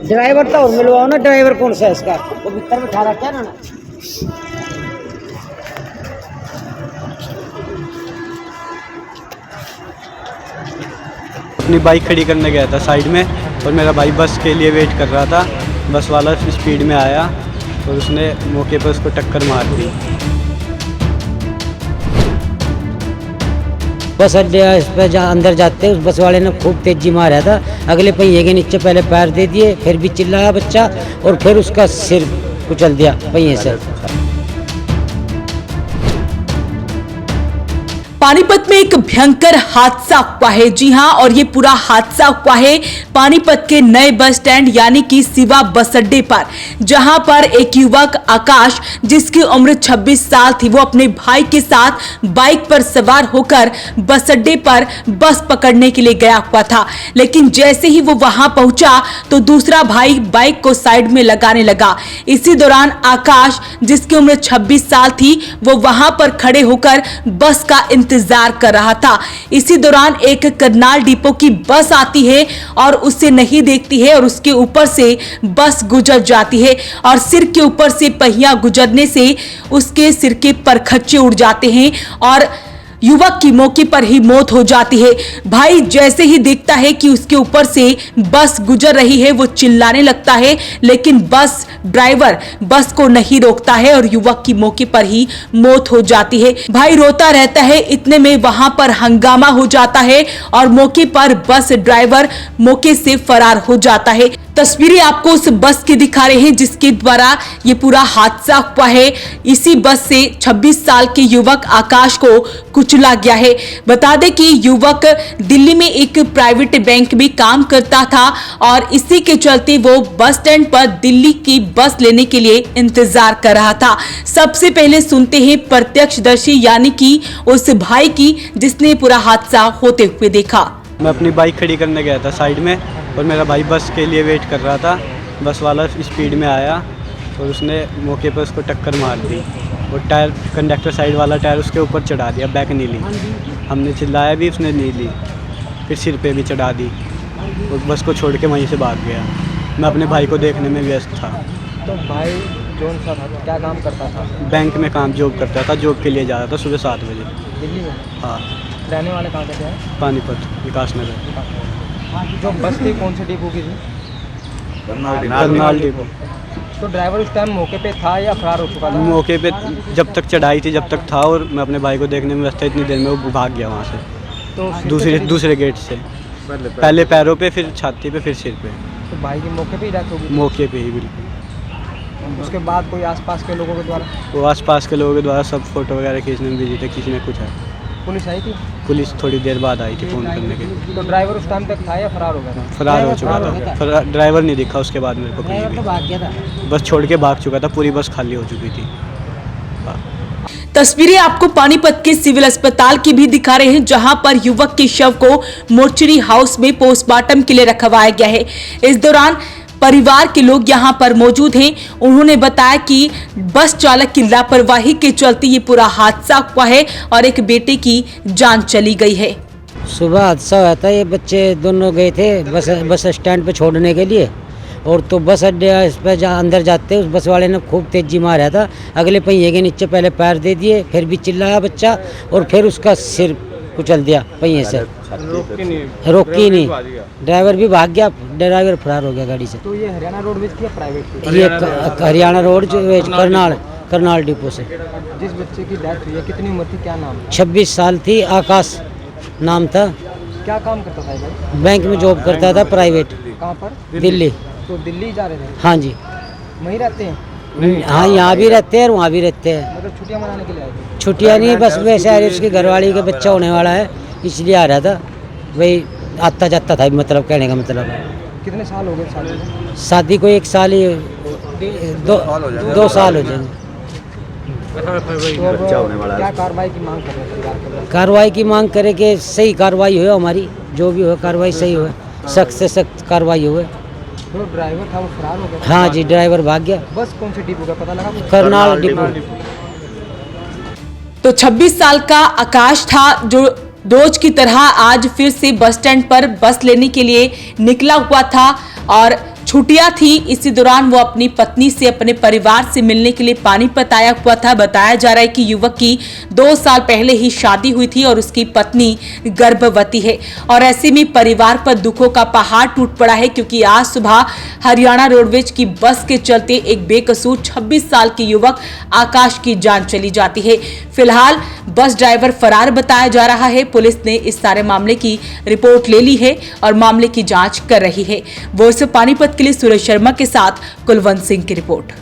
Driver तो और मिलवाओ ना, ड्राइवर कौन सा है इसका, वो भीतर में ठहरा क्या ना। अपनी बाइक खड़ी करने गया था साइड में, और मेरा भाई बस के लिए वेट कर रहा था। बस वाला स्पीड में आया और उसने मौके पर उसको टक्कर मार दी। बस अड्डे पर अंदर जाते उस बस वाले ने खूब तेजी मारा था, अगले पहिए के नीचे पहले पैर दे दिए, फिर भी चिल्लाया बच्चा और फिर उसका सिर कुचल दिया पहिए से। पानीपत में एक भयंकर हादसा हुआ है। जी हां, और ये पूरा हादसा हुआ है पानीपत के नए बस स्टैंड यानी कि सिवा बस अड्डे पर, जहां पर एक युवक आकाश जिसकी उम्र 26 साल थी, वो अपने भाई के साथ बाइक पर सवार होकर बस अड्डे पर बस पकड़ने के लिए गया हुआ था। लेकिन जैसे ही वो वहां पहुंचा तो दूसरा भाई बाइक को साइड में लगाने लगा। इसी दौरान आकाश जिसकी उम्र 26 साल थी, वो वहां पर खड़े होकर बस का इंतजार कर रहा था। इसी दौरान एक करनाल डिपो की बस आती है और उसे नहीं देखती है और उसके ऊपर से बस गुजर जाती है और सिर के ऊपर से पहिया गुजरने से उसके सिर के परखच्चे उड़ जाते हैं और युवक की मौके पर ही मौत हो जाती है। भाई जैसे ही देखता है कि उसके ऊपर से बस गुजर रही है, वो चिल्लाने लगता है, लेकिन बस ड्राइवर बस को नहीं रोकता है और युवक की मौके पर ही मौत हो जाती है। भाई रोता रहता है, इतने में वहां पर हंगामा हो जाता है और मौके पर बस ड्राइवर मौके से फरार हो जाता है। तस्वीरें आपको उस बस की दिखा रहे हैं जिसके द्वारा ये पूरा हादसा हुआ है। इसी बस से 26 साल के युवक आकाश को कुचला गया है। बता दें कि युवक दिल्ली में एक प्राइवेट बैंक में काम करता था और इसी के चलते वो बस स्टैंड पर दिल्ली की बस लेने के लिए इंतजार कर रहा था। सबसे पहले सुनते हैं प्रत्यक्षदर्शी यानी कि उस भाई की जिसने पूरा हादसा होते हुए देखा। मैं अपनी बाइक खड़ी करने गया था साइड में, और मेरा भाई बस के लिए वेट कर रहा था। बस वाला स्पीड में आया और उसने मौके पर उसको टक्कर मार दी और टायर, कंडक्टर साइड वाला टायर उसके ऊपर चढ़ा दिया, बैक नहीं ली। हमने चिल्लाया भी, उसने नहीं ली, फिर सिर पे भी चढ़ा दी और बस को छोड़ के वहीं से भाग गया। मैं अपने भाई को देखने में व्यस्त था। तो भाई जोन सा था, क्या काम करता था? बैंक में काम जॉब करता था, जॉब के लिए जा रहा था सुबह 7 बजे। दिल्ली में? हाँ, रहने वाले कहाँ के थे? पानीपत, विकास नगर। जो बस थी कौन से डिपो की थी? करनाल डिपो। तो ड्राइवर उस टाइम मौके पे था या फरार हो चुका था? मौके पे जब तक चढ़ाई थी जब तक था, और मैं अपने भाई को देखने में व्यस्त था। इतनी देर में वो भाग गया वहाँ से, तो दूसरे गेट से। पहले पैरों पे, फिर छाती पे, फिर सिर पे। तो भाई की मौके पे ही डेथ हो गई? मौके पे ही बिल्कुल। उसके बाद कोई आसपास के लोगों के द्वारा? वो आसपास के लोगों के द्वारा सब फोटो वगैरह खींचने में बिजी थे, किसी ने कुछ है। पुलिस आई थी? पुलिस थोड़ी देर बाद आई थी फ़ोन करने के लिए। तो ड्राइवर उस टाइम तक था या फरार हो गया था? फरार हो चुका था। ड्राइवर नहीं दिखा उसके बाद मेरे को कहीं ड्राइवर तो भी। भाग गया था, बस छोड़ के भाग चुका था, पूरी बस खाली हो चुकी थी। तस्वीरें आपको पानीपत के सिविल अस्पताल की भी दिखा रहे हैं, जहां पर युवक के शव को मोर्चरी हाउस में पोस्टमार्टम के लिए रखवाया गया है। इस दौरान परिवार के लोग यहां पर मौजूद हैं। उन्होंने बताया कि बस चालक की लापरवाही के चलते ये पूरा हादसा हुआ है और एक बेटे की जान चली गई है। सुबह हादसा हुआ था, ये बच्चे दोनों गए थे बस स्टैंड पे छोड़ने के लिए, और तो बस अड्डे पर अंदर जाते उस बस वाले ने खूब तेजी मारा था, अगले पहिए के नीचे पहले पैर दे दिए, फिर भी चिल्लाया बच्चा और फिर उसका सिर कुचल दिया पहिए से। रोकी नहीं, ड्राइवर भी भाग गया, ड्राइवर फरार हो गया गाड़ी से। तो ये हरियाणा रोडवेज की या प्राइवेट थी? ये हरियाणा रोड करनाल डिपो से। जिस बच्चे की डेथ हुई है कितनी उम्र थी, क्या नाम? 26 साल थी, आकाश नाम था। क्या काम करता था भाई? बैंक में जॉब करता था प्राइवेट। कहाँ पर? दिल्ली। तो दिल्ली जा रहे थे? हाँ जी। वहीं रहते हैं? हाँ, यहाँ भी रहते हैं और वहाँ भी रहते हैं। मतलब छुट्टियाँ मनाने के लिए आए थे? छुट्टियाँ नहीं, बस वैसे आ रही, उसकी घरवाली का बच्चा होने वाला है इसलिए आ रहा था। वही आता जाता था, मतलब कहने का मतलब है। कितने साल हो गए शादी को? शादी को 1 साल ही, 2 साल हो जाएंगे। तो क्या कार्रवाई की मांग कर रहे हैं? कार्रवाई की मांग करे कि सही कार्रवाई हो, हमारी जो भी हो कार्रवाई सही हो, सख्त से सख्त कार्रवाई हो। जो ड्राइवर था वो फरार हो गया? हाँ जी, ड्राइवर भाग गया। बस कौन से डिपो का पता लगा? करनाल डिपो। तो 26 साल का आकाश था जो रोज की तरह आज फिर से बस स्टैंड पर बस लेने के लिए निकला हुआ था और छुट्टियां थी। इसी दौरान वो अपनी पत्नी से अपने परिवार से मिलने के लिए पानीपत आया हुआ था। बताया जा रहा है कि युवक की 2 साल पहले ही शादी हुई थी और उसकी पत्नी गर्भवती है और ऐसे में परिवार पर दुखों का पहाड़ टूट पड़ा है, क्योंकि आज सुबह हरियाणा रोडवेज की बस के चलते एक बेकसूर 26 साल के युवक आकाश की जान चली जाती है। फिलहाल बस ड्राइवर फरार बताया जा रहा है। पुलिस ने इस सारे मामले की रिपोर्ट ले ली है और मामले की जांच कर रही है। वॉइस ऑफ पानीपत के लिए सुरेश शर्मा के साथ कुलवंत सिंह की रिपोर्ट।